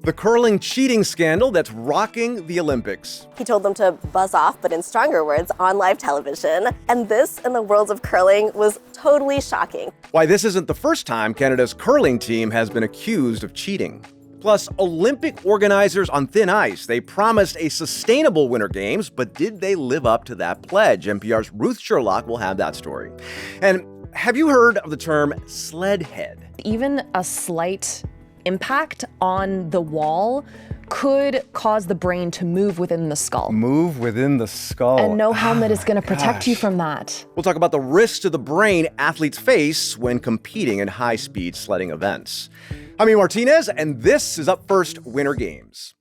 The curling cheating scandal that's rocking the Olympics. He told them to buzz off, but in stronger words, on live television. And this, in the world of curling, was totally shocking. Why this isn't the first time Canada's curling team has been accused of cheating. Plus, Olympic organizers on thin ice. They promised a sustainable Winter Games, but did they live up to that pledge? NPR's Ruth Sherlock will have that story. And have you heard of the term sled head? Even a slight impact on the wall could cause the brain to move within the skull. Move within the skull. And no helmet is going to protect you from that. We'll talk about the risks to the brain athletes face when competing in high-speed sledding events. I'm A Martínez, and this is Up First Winter Games.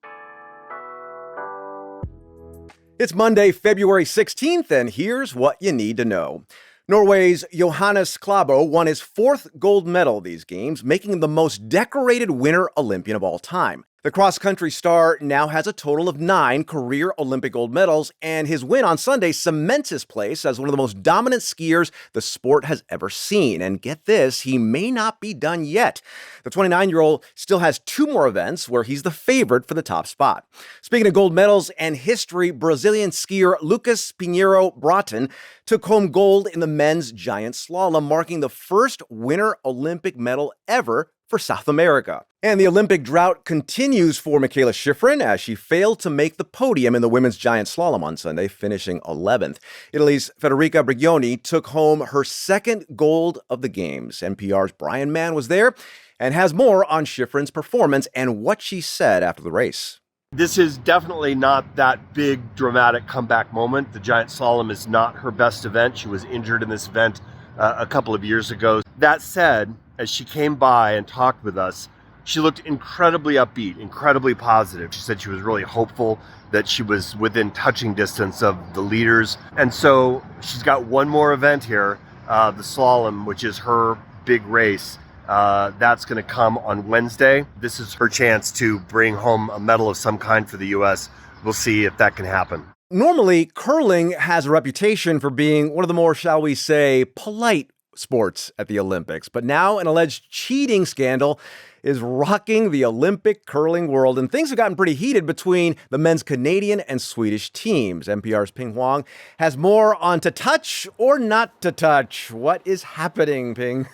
It's Monday, February 16th, and here's what you need to know. Norway's Johannes Klæbo won his fourth gold medal these games, making him the most decorated Winter Olympian of all time. The cross-country star now has a total of 9 career Olympic gold medals, and his win on Sunday cements his place as one of the most dominant skiers the sport has ever seen. And get this, he may not be done yet. The 29-year-old still has 2 more events where he's the favorite for the top spot. Speaking of gold medals and history, Brazilian skier Lucas Pinheiro Broughton took home gold in the men's giant slalom, marking the first Winter Olympic medal ever for South America. And the Olympic drought continues for Mikaela Shiffrin as she failed to make the podium in the women's giant slalom on Sunday, finishing 11th. Italy's Federica Brignoni took home her second gold of the Games. NPR's Brian Mann was there and has more on Shiffrin's performance and what she said after the race. This is definitely not that big dramatic comeback moment. The giant slalom is not her best event. She was injured in this event a couple of years ago. That said, as she came by and talked with us, she looked incredibly upbeat, incredibly positive. She said she was really hopeful that she was within touching distance of the leaders. And so she's got one more event here, the slalom, which is her big race. That's going to come on Wednesday. This is her chance to bring home a medal of some kind for the U.S. We'll see if that can happen. Normally, curling has a reputation for being one of the more, shall we say, polite sports at the Olympics. But now an alleged cheating scandal is rocking the Olympic curling world, and things have gotten pretty heated between the men's Canadian and Swedish teams. NPR's Huang has more on to touch or not to touch. What is happening, Pien?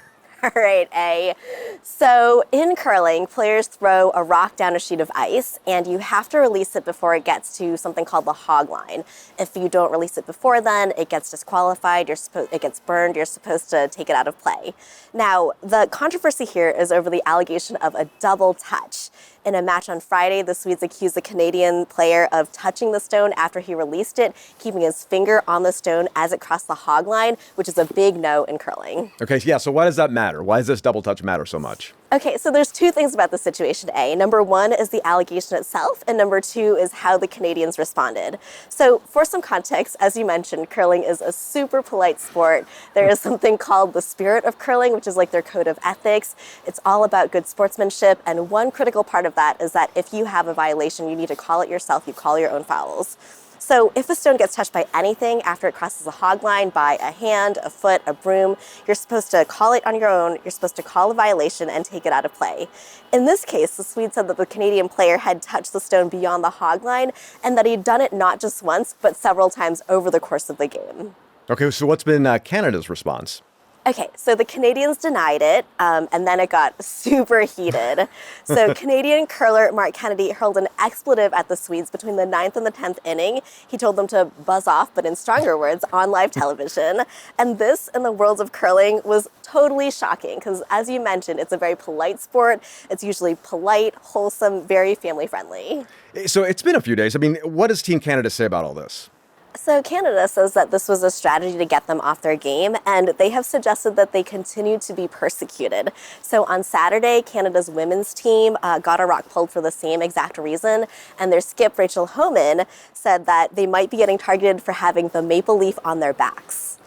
All right, A. So in curling, players throw a rock down a sheet of ice, and you have to release it before it gets to something called the hog line. If you don't release it before then, it gets disqualified, it gets burned, you're supposed to take it out of play. Now, the controversy here is over the allegation of a double touch. In a match on Friday, the Swedes accused the Canadian player of touching the stone after he released it, keeping his finger on the stone as it crossed the hog line, which is a big no in curling. Okay, yeah, so why does that matter? Why does this double touch matter so much? Okay, so there's 2 things about the situation, A. Number 1 is the allegation itself, and number 2 is how the Canadians responded. So for some context, as you mentioned, curling is a super polite sport. There is something called the spirit of curling, which is like their code of ethics. It's all about good sportsmanship, and one critical part of that is that if you have a violation, you need to call it yourself, you call your own fouls. So if a stone gets touched by anything after it crosses a hog line, by a hand, a foot, a broom, you're supposed to call it on your own, you're supposed to call a violation and take it out of play. In this case, the Swede said that the Canadian player had touched the stone beyond the hog line and that he'd done it not just once, but several times over the course of the game. Okay, so what's been Canada's response? Okay, so the Canadians denied it, and then it got super heated. So Canadian curler Mark Kennedy hurled an expletive at the Swedes between the 9th and the 10th inning. He told them to buzz off, but in stronger words, on live television. And this, in the world of curling, was totally shocking, because as you mentioned, it's a very polite sport. It's usually polite, wholesome, very family-friendly. So it's been a few days. I mean, what does Team Canada say about all this? So Canada says that this was a strategy to get them off their game, and they have suggested that they continue to be persecuted. So on Saturday, Canada's women's team got a rock pulled for the same exact reason, and their skip, Rachel Homan, said that they might be getting targeted for having the maple leaf on their backs.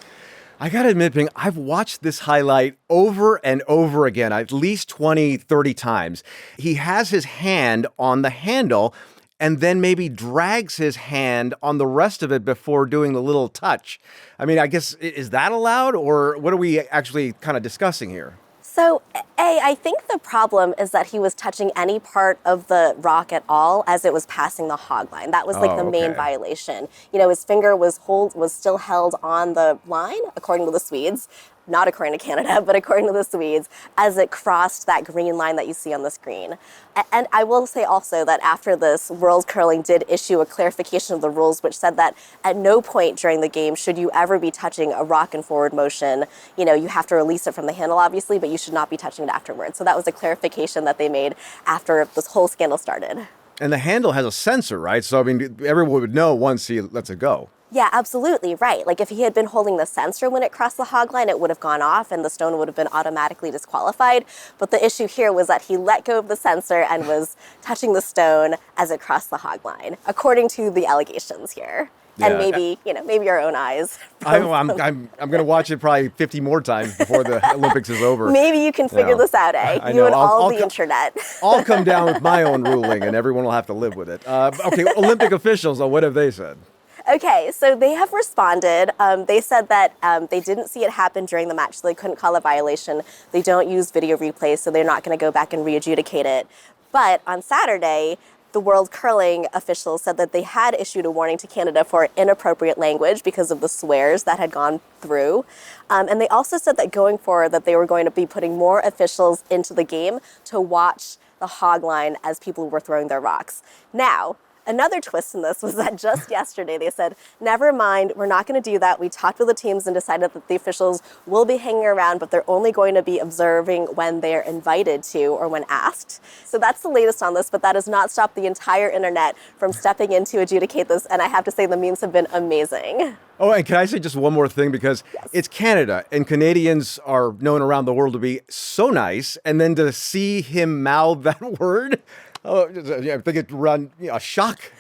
I gotta admit, Pien, I've watched this highlight over and over again, at least 20, 30 times. He has his hand on the handle and then maybe drags his hand on the rest of it before doing the little touch. I mean, I guess, is that allowed, or what are we actually kind of discussing here? So, A, I think the problem is that he was touching any part of the rock at all as it was passing the hog line. That was like the main violation. His finger was still held on the line, according to the Swedes. Not according to Canada, but according to the Swedes, as it crossed that green line that you see on the screen. And I will say also that after this, World Curling did issue a clarification of the rules, which said that at no point during the game should you ever be touching a rock in forward motion. You have to release it from the handle, obviously, but you should not be touching it afterwards. So that was a clarification that they made after this whole scandal started. And the handle has a sensor, right? So, everyone would know once he lets it go. Yeah, absolutely, right. Like if he had been holding the sensor when it crossed the hog line, it would have gone off and the stone would have been automatically disqualified. But the issue here was that he let go of the sensor and was touching the stone as it crossed the hog line, according to the allegations here. Yeah. And maybe our own eyes. I'm going to watch it probably 50 more times before the Olympics is over. Maybe you can figure this out, eh? You and all the internet. I'll come down with my own ruling, and everyone will have to live with it. Okay, Olympic officials, what have they said? Okay, so they have responded. They said that they didn't see it happen during the match, so they couldn't call a violation. They don't use video replays, so they're not going to go back and re-adjudicate it. But on Saturday, the World Curling officials said that they had issued a warning to Canada for inappropriate language because of the swears that had gone through. And they also said that going forward that they were going to be putting more officials into the game to watch the hog line as people were throwing their rocks. Now, another twist in this was that just yesterday they said, never mind, we're not going to do that. We talked with the teams and decided that the officials will be hanging around, but they're only going to be observing when they're invited to or when asked. So that's the latest on this, but that has not stopped the entire internet from stepping in to adjudicate this. And I have to say the memes have been amazing. Oh, and can I say just one more thing? Because It's Canada, and Canadians are known around the world to be so nice. And then to see him mouth that word, I think it run a shock.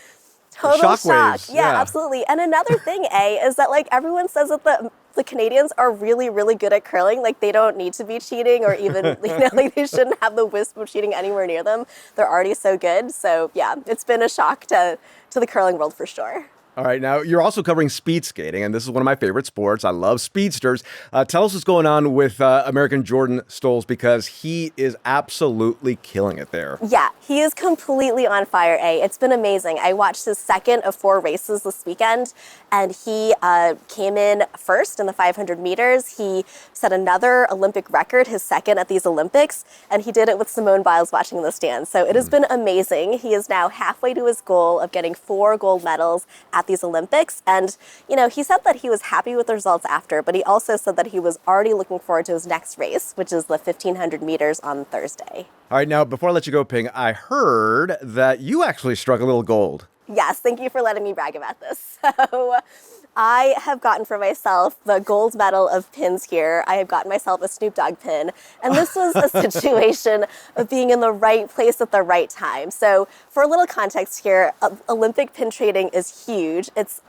Total shock. Yeah, absolutely. And another thing, is that everyone says that the Canadians are really, really good at curling. They don't need to be cheating or even, they shouldn't have the wisp of cheating anywhere near them. They're already so good. So yeah, it's been a shock to the curling world for sure. All right, now you're also covering speed skating, and this is one of my favorite sports. I love speedsters. Tell us what's going on with American Jordan Stolz, because he is absolutely killing it there. Yeah, he is completely on fire, It's been amazing. I watched his second of 4 races this weekend, and he came in first in the 500 meters. He set another Olympic record, his second at these Olympics, and he did it with Simone Biles watching in the stands. So it has been amazing. He is now halfway to his goal of getting 4 gold medals at these Olympics. And, he said that he was happy with the results after, but he also said that he was already looking forward to his next race, which is the 1500 meters on Thursday. All right, now, before I let you go, Pien, I heard that you actually struck a little gold. Yes, thank you for letting me brag about this. So I have gotten for myself the gold medal of pins here. I have gotten myself a Snoop Dogg pin. And this was a situation of being in the right place at the right time. So for a little context here, Olympic pin trading is huge. It's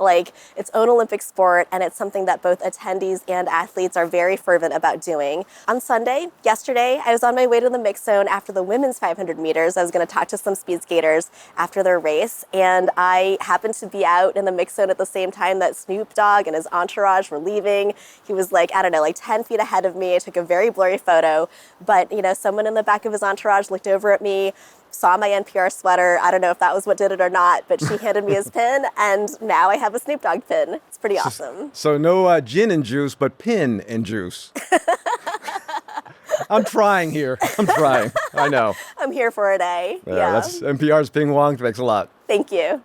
its own Olympic sport, and it's something that both attendees and athletes are very fervent about doing. On Sunday, yesterday, I was on my way to the mix zone after the women's 500 meters. I was going to talk to some speed skaters after their race, and I happened to be out in the mix zone at the same time that Snoop Dogg and his entourage were leaving. He was 10 feet ahead of me. I took a very blurry photo, but someone in the back of his entourage looked over at me, saw my NPR sweater. I don't know if that was what did it or not, but she handed me his pin, and now I have a Snoop Dogg pin. It's pretty awesome. So no gin and juice, but pin and juice. I'm trying here. I know. I'm here for a day. Yeah. That's NPR's Pien Huang. Thanks a lot. Thank you.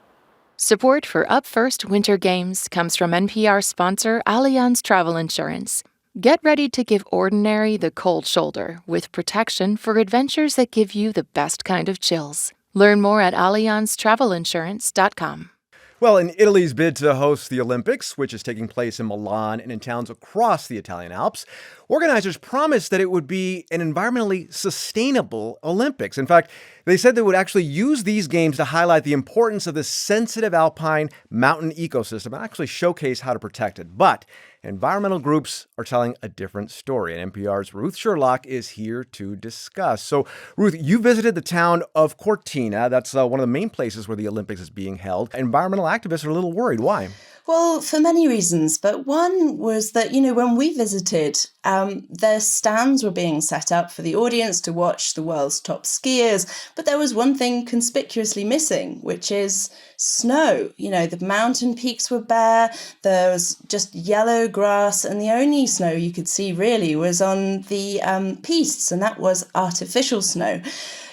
Support for Up First Winter Games comes from NPR sponsor Allianz Travel Insurance. Get ready to give ordinary the cold shoulder with protection for adventures that give you the best kind of chills. Learn more at allianztravelinsurance.com. Well, in Italy's bid to host the Olympics, which is taking place in Milan and in towns across the Italian Alps, organizers promised that it would be an environmentally sustainable Olympics. In fact, they said they would actually use these games to highlight the importance of this sensitive alpine mountain ecosystem and actually showcase how to protect it. But environmental groups are telling a different story, and NPR's Ruth Sherlock is here to discuss. So, Ruth, you visited the town of Cortina. That's one of the main places where the Olympics is being held. Environmental activists are a little worried. Why? Well, for many reasons, but one was that, when we visited, their stands were being set up for the audience to watch the world's top skiers, but there was one thing conspicuously missing, which is snow. The mountain peaks were bare, there was just yellow grass, and the only snow you could see really was on the pistes, and that was artificial snow.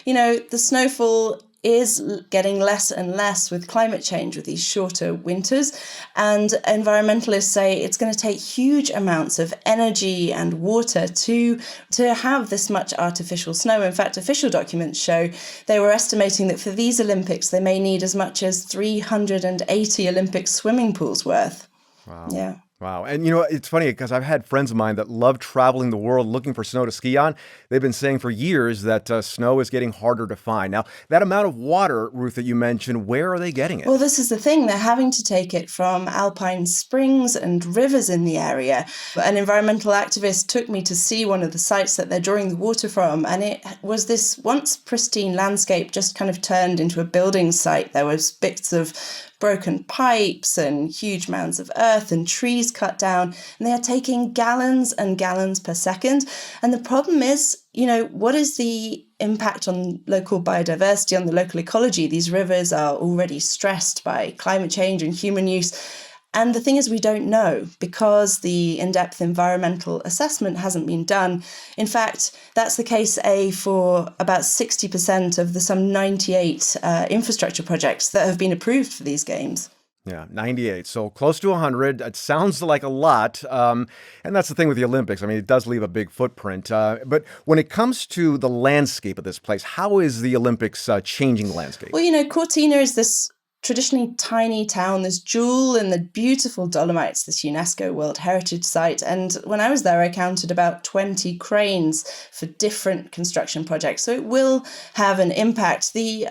The snowfall is getting less and less with climate change, with these shorter winters. And environmentalists say it's going to take huge amounts of energy and water to have this much artificial snow. In fact, official documents show they were estimating that for these Olympics, they may need as much as 380 Olympic swimming pools worth. Wow. Yeah. Wow. And it's funny because I've had friends of mine that love traveling the world looking for snow to ski on. They've been saying for years that snow is getting harder to find. Now, that amount of water, Ruth, that you mentioned, where are they getting it? Well, this is the thing. They're having to take it from alpine springs and rivers in the area. An environmental activist took me to see one of the sites that they're drawing the water from, and it was this once pristine landscape just kind of turned into a building site. There was bits of broken pipes and huge mounds of earth and trees cut down, and they are taking gallons and gallons per second. And the problem is, what is the impact on local biodiversity, on the local ecology? These rivers are already stressed by climate change and human use. And the thing is, we don't know because the in-depth environmental assessment hasn't been done. In fact, that's the case for about 60% of the some 98 infrastructure projects that have been approved for these games. Yeah, 98. So close to 100. It sounds like a lot. And that's the thing with the Olympics. I mean, it does leave a big footprint. But when it comes to the landscape of this place, how is the Olympics changing the landscape? Well, Cortina is this traditionally tiny town, this jewel in the beautiful Dolomites, this UNESCO World Heritage Site. And when I was there, I counted about 20 cranes for different construction projects. So it will have an impact. The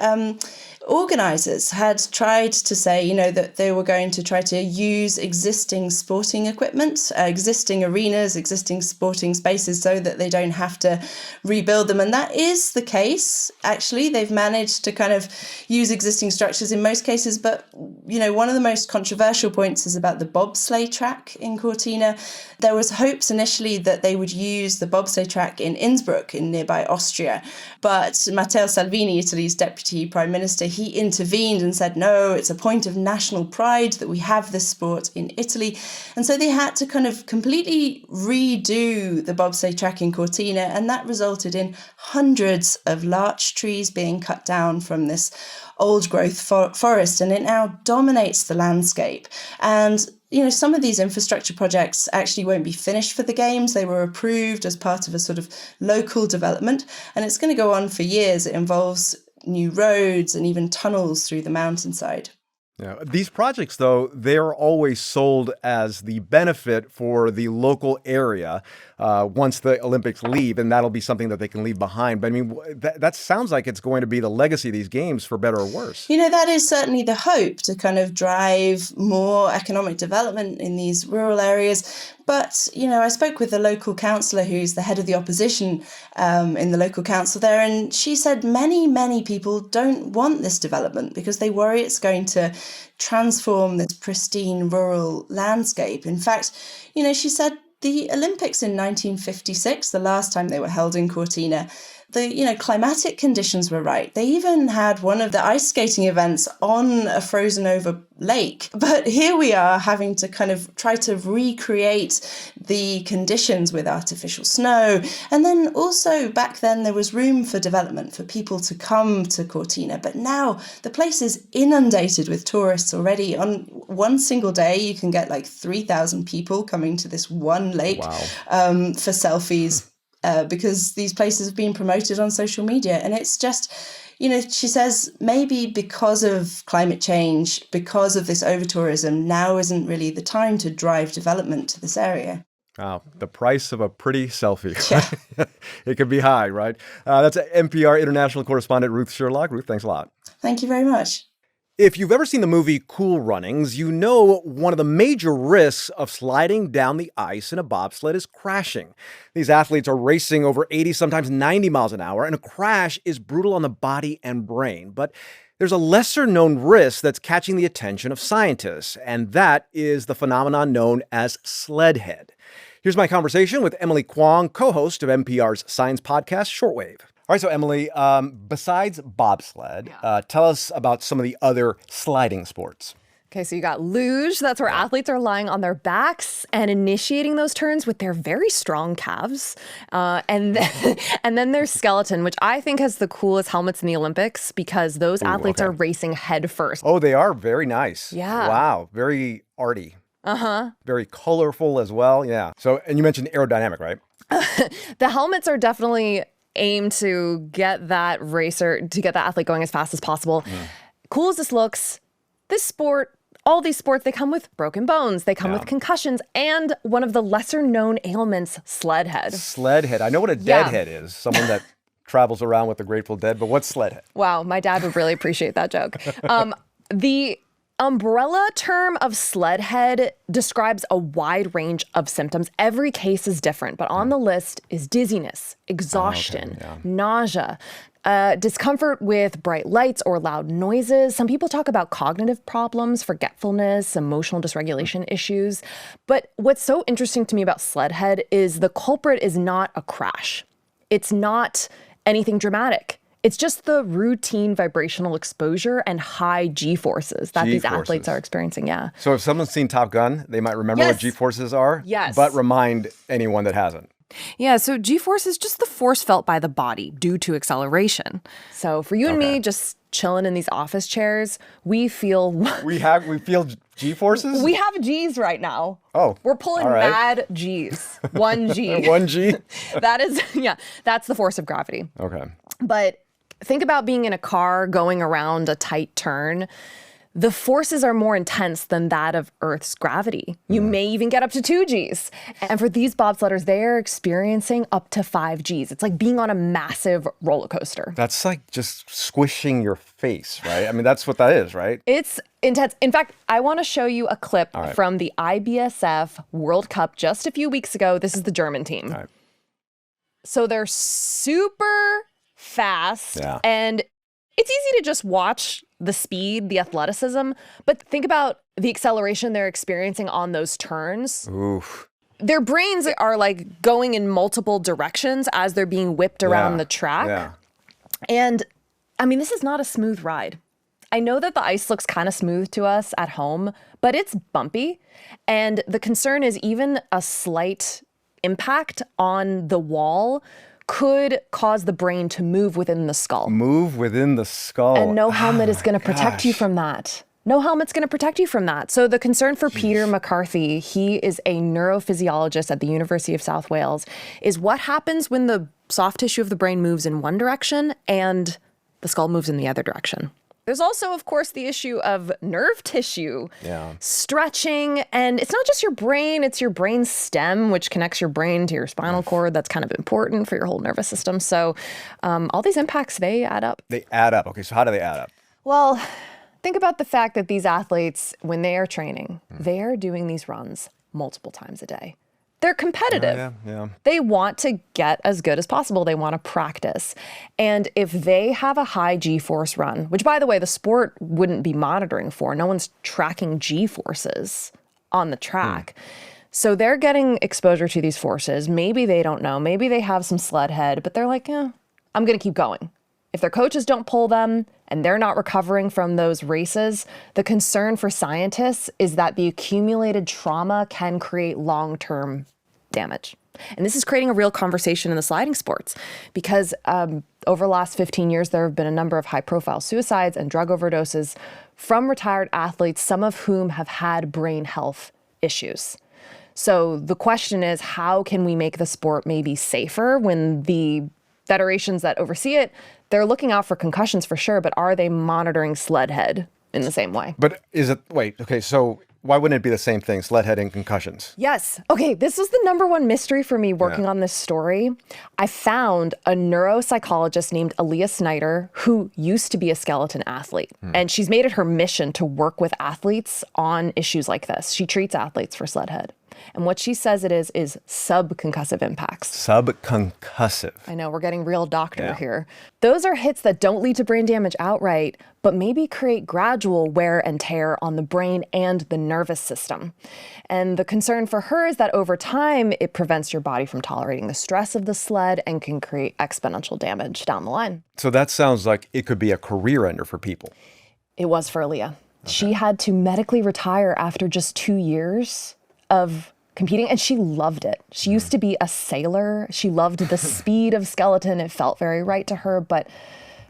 organisers had tried to say, that they were going to try to use existing sporting equipment, existing arenas, existing sporting spaces so that they don't have to rebuild them. And that is the case. Actually, they've managed to kind of use existing structures in most cases. But, one of the most controversial points is about the bobsleigh track in Cortina. There was hopes initially that they would use the bobsleigh track in Innsbruck in nearby Austria. But Matteo Salvini, Italy's deputy prime minister, he intervened and said, no, it's a point of national pride that we have this sport in Italy. And so they had to kind of completely redo the bobsleigh track in Cortina. And that resulted in hundreds of larch trees being cut down from this old growth forest. And it now dominates the landscape. And some of these infrastructure projects actually won't be finished for the Games. They were approved as part of a sort of local development, and it's going to go on for years. It involves new roads and even tunnels through the mountainside. Yeah. These projects, though, they're always sold as the benefit for the local area once the Olympics leave, and that'll be something that they can leave behind. But I mean, that sounds like it's going to be the legacy of these games, for better or worse. That is certainly the hope, to kind of drive more economic development in these rural areas. But, I spoke with the local councillor who's the head of the opposition in the local council there, and she said many, many people don't want this development because they worry it's going to transform this pristine rural landscape. In fact, she said the Olympics in 1956, the last time they were held in Cortina, the climatic conditions were right. They even had one of the ice skating events on a frozen over lake. But here we are having to kind of try to recreate the conditions with artificial snow. And then also back then there was room for development for people to come to Cortina. But now the place is inundated with tourists already. On one single day, you can get like 3,000 people coming to this one lake. Wow. For selfies. Because these places have been promoted on social media. And it's just, she says maybe because of climate change, because of this over-tourism, now isn't really the time to drive development to this area. Wow, the price of a pretty selfie. Yeah. It could be high, right? That's NPR international correspondent Ruth Sherlock. Ruth, thanks a lot. Thank you very much. If you've ever seen the movie Cool Runnings, you know one of the major risks of sliding down the ice in a bobsled is crashing. These athletes are racing over 80, sometimes 90 miles an hour, and a crash is brutal on the body and brain. But there's a lesser-known risk that's catching the attention of scientists, and that is the phenomenon known as sledhead. Here's my conversation with Emily Kwong, co-host of NPR's science podcast, Shortwave. All right, so Emily, besides bobsled, tell us about some of the other sliding sports. Okay, so you got luge. That's where athletes are lying on their backs and initiating those turns with their very strong calves. And then there's skeleton, which I think has the coolest helmets in the Olympics because those athletes are racing head first. Oh, they are very nice. Yeah. Wow, very arty. Uh-huh. Very colorful as well, yeah. So, and you mentioned aerodynamic, right? The helmets are definitely aimed to get that athlete going as fast as possible. Cool as this looks, this sport, all these sports, they come with broken bones, they come with concussions, and one of the lesser known ailments, sledhead. Sledhead. I know what a deadhead is, someone that travels around with the Grateful Dead, but what's sledhead? Wow, my dad would really appreciate that joke. The umbrella term of sledhead describes a wide range of symptoms. Every case is different, but on the list is dizziness, exhaustion, nausea, discomfort with bright lights or loud noises. Some people talk about cognitive problems, forgetfulness, emotional dysregulation issues. But what's so interesting to me about sledhead is the culprit is not a crash. It's not anything dramatic. It's just the routine vibrational exposure and high G-forces that these athletes are experiencing, So if someone's seen Top Gun, they might remember what G-forces are, but remind anyone that hasn't. Yeah, so G-force is just the force felt by the body due to acceleration. So for you and me, just chilling in these office chairs, we feel... We feel G-forces? We have G's right now. Oh, we're pulling bad G's. 1 G. 1 G? That is, that's the force of gravity. Okay. But think about being in a car going around a tight turn. The forces are more intense than that of Earth's gravity. You may even get up to 2 Gs. And for these bobsledders, they're experiencing up to 5 Gs. It's like being on a massive roller coaster. That's like just squishing your face, right? I mean, that's what that is, right? It's intense. In fact, I want to show you a clip from the IBSF World Cup just a few weeks ago. This is the German team. All right. So they're super fast and it's easy to just watch the speed, the athleticism, but think about the acceleration they're experiencing on those turns. Oof. Their brains are like going in multiple directions as they're being whipped around the track. Yeah. And I mean, this is not a smooth ride. I know that the ice looks kind of smooth to us at home, but it's bumpy. And the concern is even a slight impact on the wall could cause the brain to move within the skull. Move within the skull. And no helmet is going to protect you from that. No helmet's going to protect you from that. So the concern for Peter McCarthy, he is a neurophysiologist at the University of South Wales, is what happens when the soft tissue of the brain moves in one direction and the skull moves in the other direction. There's also, of course, the issue of nerve tissue stretching. And it's not just your brain, it's your brain stem, which connects your brain to your spinal cord. That's kind of important for your whole nervous system. So all these impacts, they add up. They add up. Okay, so how do they add up? Well, think about the fact that these athletes, when they are training, they are doing these runs multiple times a day. They're competitive. They want to get as good as possible. They want to practice. And if they have a high G-force run, which, by the way, the sport wouldn't be monitoring for, no one's tracking G-forces on the track. So they're getting exposure to these forces. Maybe they don't know. Maybe they have some sled head, but they're like, I'm going to keep going. If their coaches don't pull them and they're not recovering from those races, the concern for scientists is that the accumulated trauma can create long-term damage. And this is creating a real conversation in the sliding sports because over the last 15 years, there have been a number of high-profile suicides and drug overdoses from retired athletes, some of whom have had brain health issues. So the question is, how can we make the sport maybe safer when the federations that oversee it, they're looking out for concussions for sure, but are they monitoring sled head in the same way? But is it, so why wouldn't it be the same thing, sledhead and concussions? Yes. Okay, this was the number one mystery for me working on this story. I found a neuropsychologist named Aaliyah Snyder who used to be a skeleton athlete. And she's made it her mission to work with athletes on issues like this. She treats athletes for sledhead. And what she says it is subconcussive impacts. Subconcussive. I know, we're getting real doctor here. Those are hits that don't lead to brain damage outright, but maybe create gradual wear and tear on the brain and the nervous system. And the concern for her is that over time, it prevents your body from tolerating the stress of the sled and can create exponential damage down the line. So that sounds like it could be a career ender for people. It was for Aaliyah. She had to medically retire after just 2 years of competing, and she loved it. She used to be a sailor. She loved the speed of skeleton. It felt very right to her, but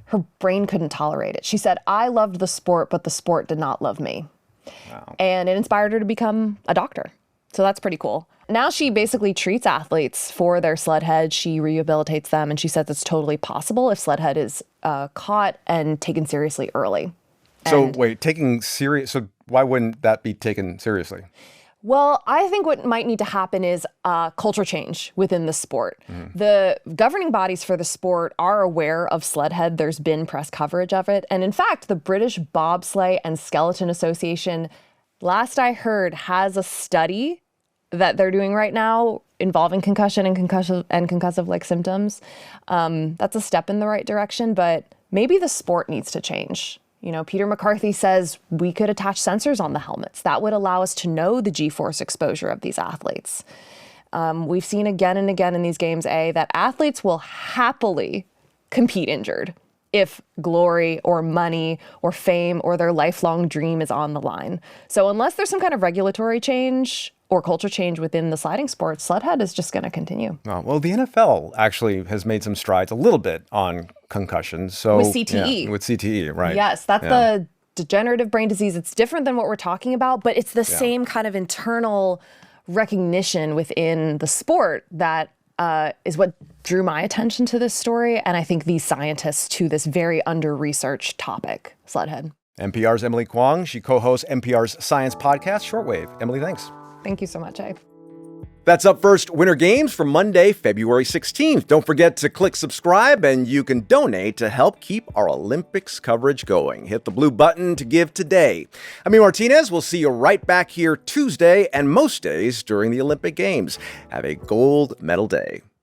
her brain couldn't tolerate it. She said, I loved the sport, but the sport did not love me. Wow. And it inspired her to become a doctor. So that's pretty cool. Now she basically treats athletes for their sledhead. She rehabilitates them, and she says it's totally possible if sledhead is caught and taken seriously early. So wait, so why wouldn't that be taken seriously? Well, I think what might need to happen is culture change within the sport. The governing bodies for the sport are aware of sledhead. There's been press coverage of it. And in fact, the British Bobsleigh and Skeleton Association, last I heard, has a study that they're doing right now involving concussion and concussive-like symptoms. That's a step in the right direction, but maybe the sport needs to change. You know, Peter McCarthy says we could attach sensors on the helmets. That would allow us to know the G-force exposure of these athletes. We've seen again and again in these games, that athletes will happily compete injured if glory or money or fame or their lifelong dream is on the line. So unless there's some kind of regulatory change or culture change within the sliding sport, sledhead is just going to continue. Oh, well, the NFL actually has made some strides a little bit on concussions. So with CTE. Yeah, with CTE, right. Yes, that's the degenerative brain disease. It's different than what we're talking about, but it's the same kind of internal recognition within the sport that is what drew my attention to this story, and I think these scientists to this very under-researched topic, sledhead. NPR's Emily Kwong. She co-hosts NPR's science podcast, Shortwave. Emily, thanks. Thank you so much, Abe. That's Up First Winter Games for Monday, February 16th. Don't forget to click subscribe and you can donate to help keep our Olympics coverage going. Hit the blue button to give today. I'm A Martínez. We'll see you right back here Tuesday and most days during the Olympic Games. Have a gold medal day.